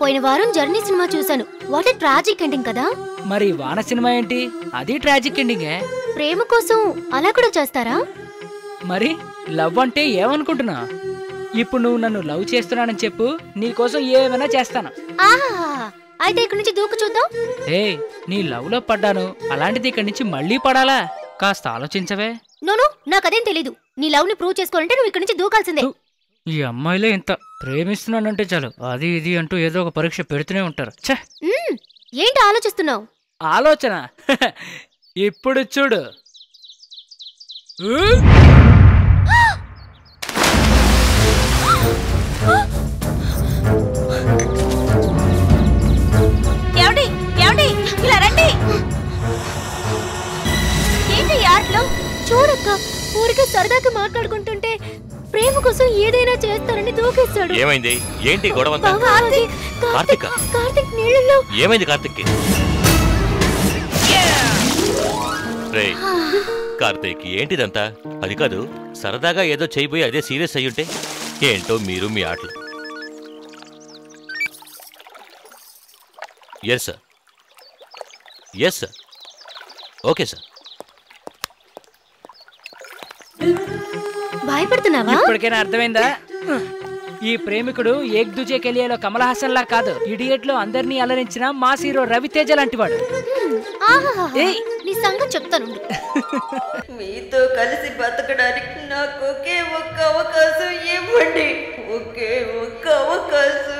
పోయిన వారం journey cinema చూశాను. వాట్ ఏ ట్రాజిక్ ఎండింగ్ కదా. మరి వాన సినిమా ఏంటి? అది ట్రాజిక్ ఎండింగే. ప్రేమ కోసం అలా కూడా చేస్తారా? మరి లవ్ అంటే ఏమనుకుంటున్నా? ఇప్పుడు నువ్వు నన్ను లవ్ చేస్తున్నానని చెప్పు, నీకోసం ఏమైనా చేస్తాను. ఆహా, అయితే ఇక్కడి నుంచి దూకు చూద్దాం. నీ లవ్ లో పడ్డాను, అలాంటిది ఇక్కడి నుంచి మళ్ళీ పడాలా? కాస్త ఆలోచించవే. నోను, నాకదేం తెలీదు. నీ లవ్ ని ప్రూవ్ చేసుకోవాలంటే నువ్వు ఇక్కడి నుంచి దూకాల్సిందే. ఈ అమ్మాయిలే ఇంత ప్రేమిస్తున్నానంటే చాలు అది ఇది అంటూ ఏదో ఒక పరీక్ష పెడుతూనే ఉంటారు. ఏంటి ఆలోచిస్తున్నావు? ఆలోచన ఇప్పుడు చూడు. ఇలా రండి. ఏంటి ఆటలో? చూడక్క, ఊరికే సరదాగా మాట్లాడుకుంటుంటే ప్రేమ కోసం ఏదైనా చేస్తారని దూకేస్తాడు. ఏమైంది? ఏంటి గొడవ? కార్తిక్ నీళ్ళలో. ఏమైంది కార్తిక్? కార్తిక్ ఏంటిదంతా? అది కాదు, సరదాగా ఏదో చేయబోయి అదే సీరియస్ అయ్యుంటే ఏంటో మీరు మీ ఆటలు. Yes sir, yes sir, okay sir. భయపడుతున్నావా? ఇప్పటికైనా అర్థమైందా? ఈ ప్రేమికుడు ఏక్ దుజే కెలియాలో కమల్ హాసన్ లా కాదు, ఇడియట్ లో అందరినీ అలరించిన మాస్ హీరో రవితేజ లాంటివాడు. నీ సంగతి చెప్తాను. మీతో కలిసి బతకడానికి నాకు ఒకే ఒక్క అవకాశం ఇవ్వండి. ఒకే ఒక్క అవకాశం.